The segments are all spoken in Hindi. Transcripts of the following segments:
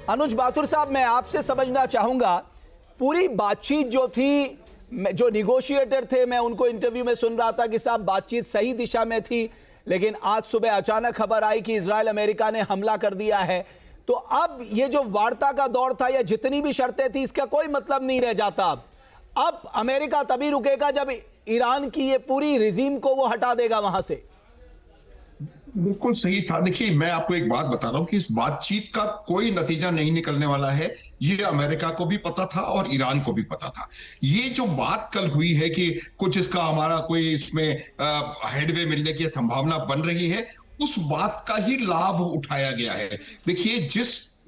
अनुज माथुर साहब, मैं आपसे समझना चाहूंगा, पूरी बातचीत जो थी, जो निगोशिएटर थे, मैं उनको इंटरव्यू में सुन रहा था कि साहब बातचीत सही दिशा में थी, लेकिन आज सुबह अचानक खबर आई कि इजराइल अमेरिका ने हमला कर दिया है। तो अब ये जो वार्ता का दौर था या जितनी भी शर्तें थी, इसका कोई मतलब नहीं रह जाता। अब अमेरिका तभी रुकेगा जब ईरान की ये पूरी रिजीम को वो हटा देगा वहां से। बिल्कुल सही था। देखिए, मैं आपको एक बात बता रहा हूं कि इस बातचीत का कोई नतीजा नहीं निकलने वाला है। ये अमेरिका को भी पता था और ईरान को भी पता था। ये जो बात कल हुई है कि कुछ इसका हमारा कोई इसमें हेडवे मिलने की संभावना बन रही है, उस बात का ही लाभ उठाया गया है। देखिए,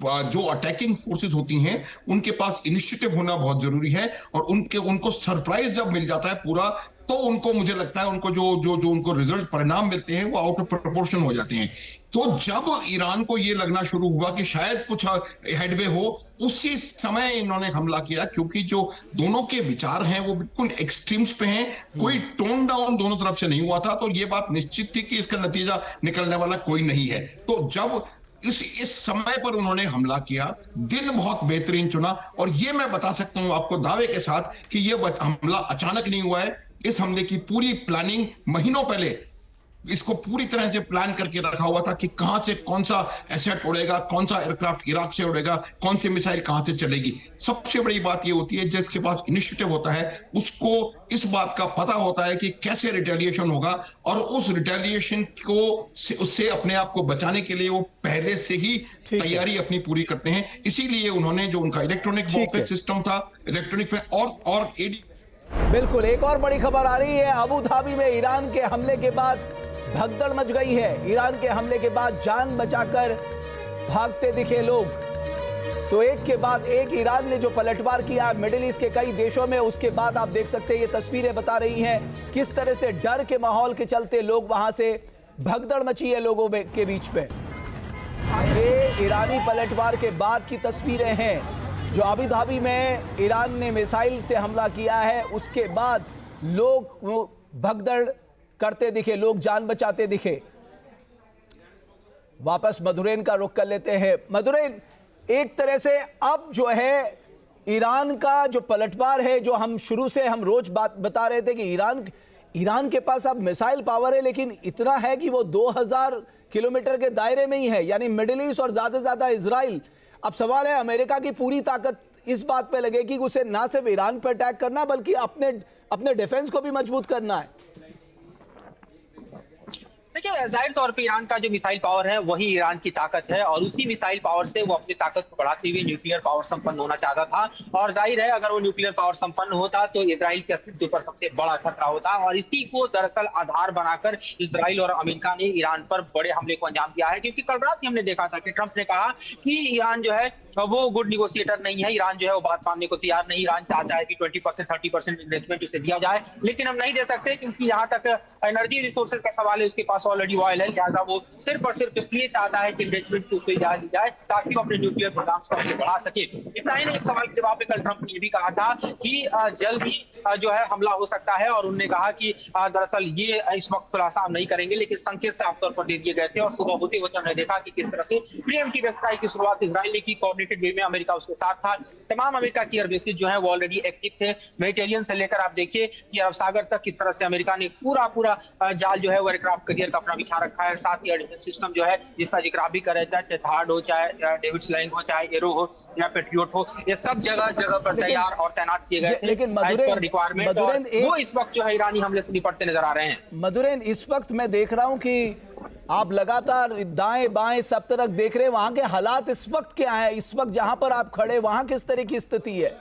जो अटैकिंग फोर्सेस होती हैं, उनके पास इनिशिएटिव होना बहुत जरूरी है, और उनको सरप्राइज जब मिल जाता है पूरा, तो उनको, मुझे लगता है, उनको जो उनको रिजल्ट परिणाम मिलते हैं वो आउट ऑफ प्रोपोर्शन हो जाते हैं। तो जब ईरान को ये लगना शुरू हुआ कि शायद कुछ हेडवे हो, उसी समय इन्होंने हमला किया, क्योंकि जो दोनों के विचार हैं वो बिल्कुल एक्सट्रीम्स पे हैं। कोई टोन डाउन दोनों तरफ से नहीं हुआ था, तो ये बात निश्चित थी कि इसका नतीजा निकलने वाला कोई नहीं है। तो जब इस समय पर उन्होंने हमला किया, दिन बहुत बेहतरीन चुना, और ये मैं बता सकता हूं आपको दावे के साथ कि ये हमला अचानक नहीं हुआ है। इस हमले की पूरी प्लानिंग महीनों पहले इसको पूरी तरह से प्लान करके रखा हुआ था कि कहां से कौन सा एसेट उड़ेगा, कौन सा एयरक्राफ्ट इराक से उड़ेगा, कौन सी मिसाइल कहां से चलेगी। सबसे बड़ी बात यह होती है, जिसके पास इनिशिएटिव होता है उसको इस बात का पता होता है कि कैसे रिटेलिएशन होगा, और उस रिटेलिएशन को उससे अपने आप को बचाने के लिए वो पहले से ही तैयारी अपनी पूरी करते हैं। इसीलिए उन्होंने जो उनका इलेक्ट्रॉनिक वॉरफेयर सिस्टम था, इलेक्ट्रॉनिक और एडी। बिल्कुल, एक और बड़ी खबर आ रही है। अबू धाबी में ईरान के हमले के बाद भगदड़ मच गई है। ईरान के हमले के बाद जान बचाकर भागते दिखे लोग। तो एक के बाद एक ईरान ने जो पलटवार किया मिडिल ईस्ट के कई देशों में, उसके बाद आप देख सकते हैं ये तस्वीरें बता रही हैं किस तरह से डर के माहौल के चलते लोग वहां से भगदड़ मची है लोगों के बीच में। ये ईरानी पलटवार के बाद की तस्वीरें हैं जो अबू धाबी में ईरान ने मिसाइल से हमला किया है, उसके बाद लोग भगदड़ करते दिखे, लोग जान बचाते दिखे। वापस मधुरैन का रुख कर लेते हैं। मधुरैन, एक तरह से अब जो है ईरान का जो पलटवार है, जो हम शुरू से हम रोज बात बता रहे थे कि ईरान के पास अब मिसाइल पावर है, लेकिन इतना है कि वो 2000 किलोमीटर के दायरे में ही है, यानी मिडिल ईस्ट और ज्यादा से ज्यादा इजराइल। अब सवाल है, अमेरिका की पूरी ताकत इस बात पे लगेगी कि उसे ना सिर्फ ईरान पर अटैक करना बल्कि अपने डिफेंस को भी मजबूत करना है। देखिए, जाहिर तौर पे ईरान का जो मिसाइल पावर है वही ईरान की ताकत है, और उसी मिसाइल पावर से वो अपनी ताकत को बढ़ाते हुए न्यूक्लियर पावर संपन्न होना चाहता था। और जाहिर है, अगर वो न्यूक्लियर पावर संपन्न होता तो इजराइल के अस्तित्व पर सबसे बड़ा खतरा होता, और इसी को दरअसल आधार बनाकर इजराइल और अमेरिका ने ईरान पर बड़े हमले को अंजाम दिया है। क्योंकि कल रात ही हमने देखा था कि ट्रंप ने कहा कि ईरान जो है वो गुड निगोशिएटर नहीं है, ईरान जो है वो बात मानने को तैयार नहीं। ईरान चाहता है कि 20% 30% इन्वेस्टमेंट उसे दिया जाए, लेकिन हम नहीं दे सकते, क्योंकि यहाँ तक एनर्जी रिसोर्सेज का सवाल है, उसके पास ऑलरेडी ऑयल है। लिहाजा वो सिर्फ और सिर्फ इसलिए चाहता है कि इन्वेस्टमेंट को उसको इजाजत दी जाए ताकि वो अपने न्यूक्लियर प्रोग्राम को आगे बढ़ा सके। इतना ही नहीं, एक सवाल के जवाब में कल ट्रंप ने ये भी कहा था कि जल्द ही जो है हमला हो सकता है, और उन्होंने कहा कि दरअसल ये इस वक्त खुलासा हम नहीं करेंगे, लेकिन संकेत साफ तौर पर दे दिए गए थे। और सुबह होते होते हमने देखा कि किस तरह से प्रीएम्प्टिव स्ट्राइक की शुरुआत इजराइल ने की, कोऑर्डिनेटेड वे में अमेरिका उसके साथ था। तमाम अमेरिका की एयर बेसेस जो है वो ऑलरेडी एक्टिव थे, मेडिटेरियन से लेकर आप देखिए कि अरब सागर तक किस तरह से अमेरिका ने पूरा जाल जो है वो एयरक्राफ्ट कैरियर का अपना बिछा रखा है। साथ ही एयर डिफेंस सिस्टम जो है जिसका जिक्र आप भी कर रहे थे, चाहे थार्ड हो, चाहे डेविड स्लैंग हो, चाहे एरो हो या पेट्रियोट हो, ये सब जगह पर तैयार और तैनात किए गए थे। लेकिन रिक्वायरमेंट, वो इस वक्त जो है ईरानी हमले से निपटते नजर आ रहे हैं। मधुरैन, इस वक्त मैं देख रहा हूं कि आप लगातार दाएं बाएं सब तरफ देख रहे हैं, वहां के हालात इस वक्त क्या है? इस वक्त जहां पर आप खड़े वहां किस तरह की स्थिति है?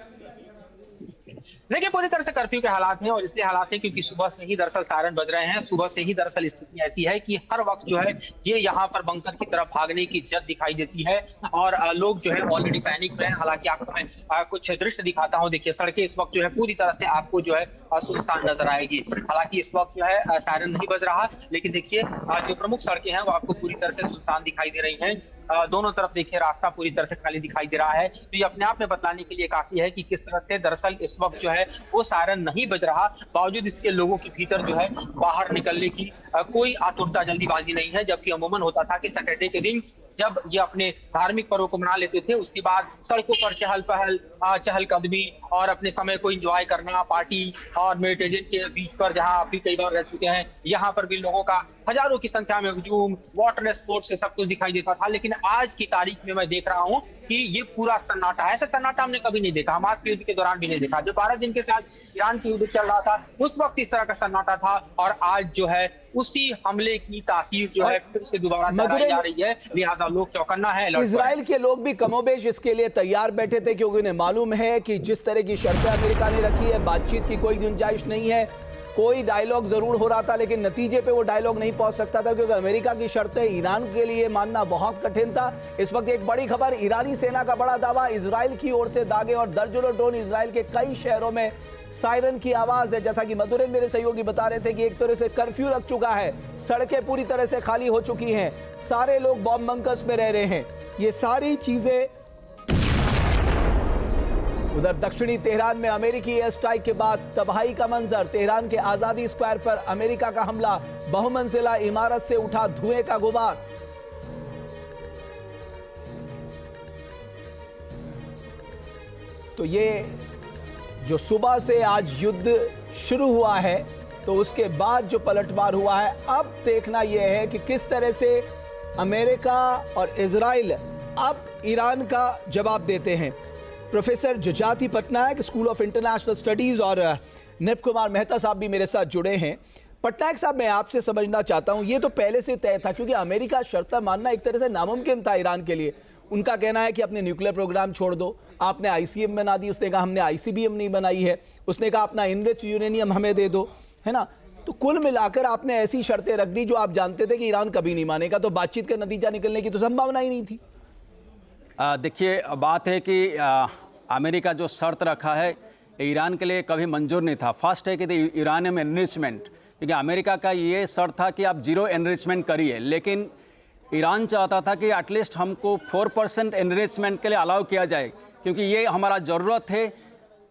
देखिए, पूरी तरह से कर्फ्यू के हालात हैं, और इसलिए हालात हैं क्योंकि सुबह से ही दरअसल सायरन बज रहे हैं। सुबह से ही दरअसल स्थिति ऐसी है कि हर वक्त जो है ये यहाँ पर बंकर की तरफ भागने की जद दिखाई देती है, और लोग जो है ऑलरेडी पैनिक में हैं। हालांकि आपको मैं कुछ दृश्य दिखाता हूँ। देखिए, सड़कें इस वक्त जो है पूरी तरह से आपको जो है सुनसान नजर आएगी। हालांकि इस वक्त जो है सायरन नहीं बज रहा, लेकिन देखिए जो प्रमुख सड़कें हैं वो आपको पूरी तरह से सुनसान दिखाई दे रही हैं। दोनों तरफ देखिए रास्ता पूरी तरह से खाली दिखाई दे रहा है। तो ये अपने आप में बतलाने के लिए काफी है कि किस तरह से दरअसल इस वक्त जो है है वो सायरन नहीं बज रहा, बावजूद इसके लोगों के भीतर जो है बाहर निकलने की कोई आतुरता जल्दीबाजी नहीं है। जबकि अमूमन होता था कि सैटरडे के दिन जब ये अपने धार्मिक पर्व को मना लेते थे, उसके बाद सड़कों पर चहलकदमी और अपने समय को एंजॉय करना, पार्टी और मेडिटेशन के बीच पर जहां आप भी कई बार रह चुके हैं, यहाँ पर भी लोगों का हजारों की संख्या में हुजूम, वाटर स्पोर्ट्स से सब कुछ दिखाई देता था। लेकिन आज की तारीख में मैं देख रहा हूँ कि ये पूरा सन्नाटा है। ऐसा सन्नाटा हमने कभी नहीं देखा, हमास के युद्ध के दौरान भी नहीं देखा। जो 12 दिन के साथ ईरान की युद्ध चल रहा था उस वक्त इस तरह का सन्नाटा था, और आज जो है उसी हमले की तासीर जो है फिर से दोबारा दोहराई जा रही है। लिहाजा लोग चौकन्ना है। इजराइल के लोग भी कमोबेश इसके लिए तैयार बैठे थे, क्योंकि उन्हें मालूम है कि जिस तरह की शर्तें अमेरिका ने रखी है, बातचीत की कोई गुंजाइश नहीं है। कोई डायलॉग जरूर हो रहा था, लेकिन नतीजे पे वो डायलॉग नहीं पहुंच सकता था, क्योंकि अमेरिका की शर्तें ईरान के लिए मानना बहुत कठिन था। इस वक्त एक बड़ी खबर, ईरानी सेना का बड़ा दावा, इजराइल की ओर से दागे और दर्जनों ड्रोन इजराइल के कई शहरों में सायरन की आवाज है। जैसा कि मधुरन मेरे सहयोगी बता रहे थे कि एक तरह से कर्फ्यू लग चुका है, सड़कें पूरी तरह से खाली हो चुकी हैं, सारे लोग बॉम्ब बंकर्स में रह रहे हैं। ये सारी चीजें उधर दक्षिणी तेहरान में अमेरिकी एयर स्ट्राइक के बाद तबाही का मंजर। तेहरान के आजादी स्क्वायर पर अमेरिका का हमला, बहुमंजिला इमारत से उठा धुएं का गुबार। तो ये जो सुबह से आज युद्ध शुरू हुआ है, तो उसके बाद जो पलटवार हुआ है, अब देखना यह है कि किस तरह से अमेरिका और इजराइल अब ईरान का जवाब देते हैं। प्रोफेसर जजाति Patnaik, school of international studies, और निप कुमार मेहता साहब भी मेरे साथ जुड़े हैं। पटनायक साहब, मैं आपसे समझना चाहता हूं, ये तो पहले से तय था, क्योंकि अमेरिका शर्त मानना एक तरह से नामुमकिन था ईरान के लिए। उनका कहना है कि अपने न्यूक्लियर प्रोग्राम छोड़ दो, आपने आईसीएम बना दी, उसने कहा हमने आईसीबीएम नहीं बनाई है, उसने कहा अपना इनरिच यूरेनियम हमें दे दो, है ना। तो कुल मिलाकर आपने ऐसी शर्तें रख दी जो आप जानते थे कि ईरान कभी नहीं मानेगा, तो बातचीत का नतीजा निकलने की तो संभावना ही नहीं थी। देखिए, बात है कि अमेरिका जो शर्त रखा है ईरान के लिए कभी मंजूर नहीं था। फर्स्ट है कि यूरेनियम एनरिचमेंट, क्योंकि अमेरिका का ये शर्त था कि आप 0 एनरिचमेंट करिए, लेकिन ईरान चाहता था कि एटलीस्ट हमको 4% एनरिचमेंट के लिए अलाउ किया जाए, क्योंकि ये हमारा ज़रूरत है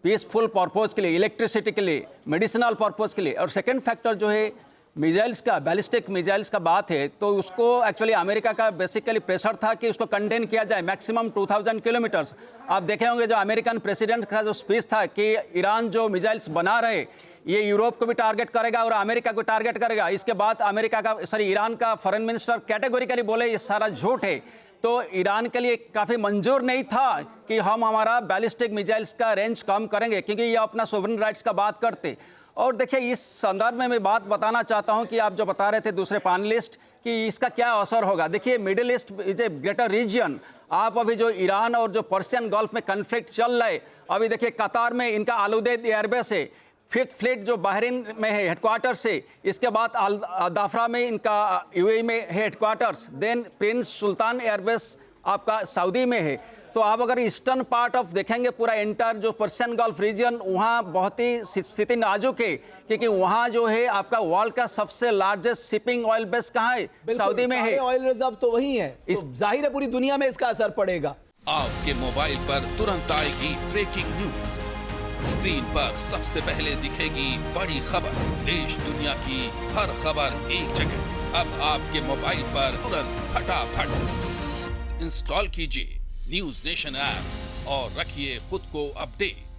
पीसफुल पर्पज़ के लिए, इलेक्ट्रिसिटी के लिए, मेडिसिनल पर्पज़ के लिए। और सेकेंड फैक्टर जो है मिसाइल्स का, बैलिस्टिक मिसाइल्स का बात है, तो उसको एक्चुअली अमेरिका का बेसिकली प्रेशर था कि उसको कंटेन किया जाए मैक्सिमम 2000 किलोमीटर्स। आप देखे होंगे जो अमेरिकन प्रेसिडेंट का जो स्पीच था कि ईरान जो मिसाइल्स बना रहे ये यूरोप को भी टारगेट करेगा और अमेरिका को टारगेट करेगा। इसके बाद ईरान का फॉरेन मिनिस्टर कैटेगोरिकली बोले ये सारा झूठ है। तो ईरान के लिए काफ़ी मंजूर नहीं था कि हम हमारा बैलिस्टिक मिसाइल्स का रेंज कम करेंगे, क्योंकि ये अपना सोवरेन राइट्स का बात करते। और देखिए, इस संदर्भ में मैं बात बताना चाहता हूं कि आप जो बता रहे थे दूसरे पैनलिस्ट कि इसका क्या असर होगा। देखिए, middle east is a greater region. आप अभी जो ईरान और जो पर्शियन गल्फ में कन्फ्लिक्ट चल रहा है, अभी देखिए कतार में इनका आलुदैद एयरबेस है, 5th फ्लीट जो बहरीन में है हेडक्वार्टर से, इसके बाद दाफरा में इनका यूएई में है हेडक्वार्टर्स, देन प्रिंस सुल्तान एयरबेस आपका सऊदी में है। तो आप अगर ईस्टर्न पार्ट ऑफ देखेंगे पूरा एंटायर जो पर्शियन गल्फ रीजन, वहाँ बहुत ही स्थिति नाजुक है, क्योंकि वहाँ जो है आपका वर्ल्ड का सबसे लार्जेस्ट शिपिंग ऑयल बेस कहाँ है, सऊदी में है। ऑयल रिजर्व तो वही है, तो जाहिर है पूरी दुनिया में इसका असर पड़ेगा। आपके मोबाइल पर तुरंत आएगी ब्रेकिंग न्यूज, स्क्रीन पर सबसे पहले दिखेगी बड़ी खबर, देश दुनिया की हर खबर एक जगह। अब आपके मोबाइल पर तुरंत फटाफट इंस्टॉल कीजिए न्यूज नेशन ऐप और रखिए खुद को अपडेट।